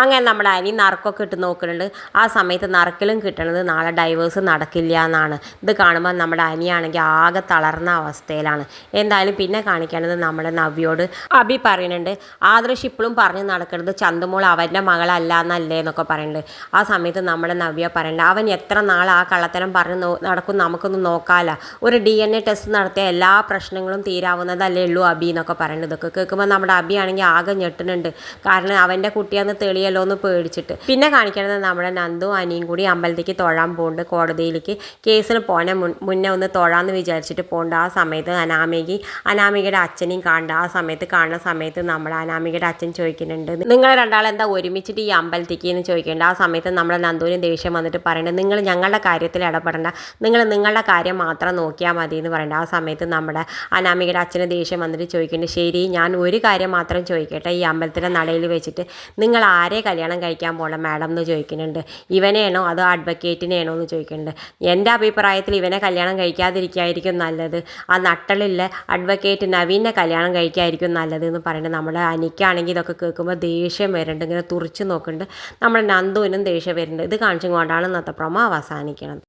അങ്ങനെ നമ്മുടെ അനി നറുക്കൊക്കെ ഇട്ട് നോക്കുന്നുണ്ട്. ആ സമയത്ത് നറുക്കലും കിട്ടണത് നാളെ ഡൈവേഴ്സ് നടക്കില്ല എന്നാണ്. ഇത് കാണുമ്പോൾ നമ്മുടെ അനിയാണെങ്കിൽ ആകെ തളർന്ന അവസ്ഥയിലാണ്. എന്തായാലും പിന്നെ കാണിക്കേണ്ടത് നമ്മുടെ നവ്യോട് അഭി പറയുന്നുണ്ട്, ആദർശ് ഇപ്പോഴും പറഞ്ഞ് നടക്കുന്നത് ചന്തുമോൾ അവൻ്റെ മകളല്ല എന്നല്ലേ എന്നൊക്കെ പറയുന്നുണ്ട്. ആ സമയത്ത് നമ്മുടെ നവ്യ പറയുന്നുണ്ട്, അവൻ എത്ര നാൾ ആ കള്ളത്തരം പറഞ്ഞ് നടക്കും, നമുക്കൊന്ന് നോക്കാമല്ല. ഒരു DNA ടെസ്റ്റ് നടത്തിയ എല്ലാ പ്രശ്നങ്ങളും തീരാവുന്നതല്ലേ ഉള്ളൂ അഭി എന്നൊക്കെ പറയുന്നത്. ഇതൊക്കെ കേൾക്കുമ്പോൾ നമ്മുടെ അഭി ആണെങ്കിൽ ആകെ ഞെട്ടുന്നുണ്ട്. കാരണം അവൻ്റെ കുട്ടിയെന്ന് തെളിയല്ലോ എന്ന് പേടിച്ചിട്ട്. പിന്നെ കാണിക്കുന്നത് നമ്മുടെ നന്ദു അനിയും കൂടി അമ്പലത്തേക്ക് തൊഴാൻ പോകുന്നുണ്ട്. കോടതിയിലേക്ക് കേസിന് പോകാൻ മുന്നേ ഒന്ന് തൊഴാമെന്ന് വിചാരിച്ചിട്ട് പോകുന്നുണ്ട്. ആ സമയത്ത് അനാമികയുടെ അച്ഛനെയും കാണുന്നുണ്ട്. ആ സമയത്ത് കാണുന്ന സമയത്ത് നമ്മുടെ അനാമികയുടെ അച്ഛൻ ചോദിക്കുന്നുണ്ട്, നിങ്ങൾ രണ്ടാളെന്താ ഒരുമിച്ചിട്ട് ഈ അമ്പലത്തേക്ക് എന്ന് ചോദിക്കുന്നുണ്ട്. ആ സമയത്ത് നമ്മുടെ നന്ദുവിന് ദേഷ്യം വന്നിട്ട് പറയുന്നുണ്ട്, നിങ്ങൾ ഞങ്ങളുടെ കാര്യത്തിൽ ഇടപെടേണ്ട, നിങ്ങൾ നിങ്ങളുടെ കാര്യം മാത്രം നോക്കിയാൽ മതി എന്ന് പറയുന്നുണ്ട്. ആ സമയത്ത് നമ്മുടെ അനാമികയുടെ അച്ഛന് ദേഷ്യം വന്നിട്ട് ചോദിക്കുന്നുണ്ട്, ശരി ഞാൻ ഒരു കാര്യം മാത്രം ചോദിക്കട്ടെ, ഈ അമ്പലത്തിൻ്റെ നടയിൽ വെച്ചിട്ട് നിങ്ങൾ ആരെ കല്യാണം കഴിക്കാൻ പോകണം മാഡം എന്ന് ചോദിക്കുന്നുണ്ട്. ഇവനെയാണോ അതോ അഡ്വക്കേറ്റിനെയാണോ എന്ന് ചോദിക്കുന്നുണ്ട്. എൻ്റെ അഭിപ്രായത്തിൽ ഇവനെ കല്യാണം കഴിക്കാതിരിക്കായിരിക്കും നല്ലത്, ആ നട്ടലില്ല അഡ്വക്കേറ്റ് നവീനെ കല്യാണം കഴിക്കായിരിക്കും നല്ലത് എന്ന് പറയുന്നത്. നമ്മുടെ അനിക്കാണെങ്കിൽ ഇതൊക്കെ കേൾക്കുമ്പോൾ ദേഷ്യം വരുന്നുണ്ട്. ഇങ്ങനെ തുറിച്ച് നോക്കുന്നുണ്ട്. നമ്മുടെ നന്ദുവിനും ദേഷ്യം വരുന്നുണ്ട്. ഇത് കാണിച്ചും കൊണ്ടാണ് ഇന്നത്തെ പ്രൊമോ അവസാനിക്കുന്നത്.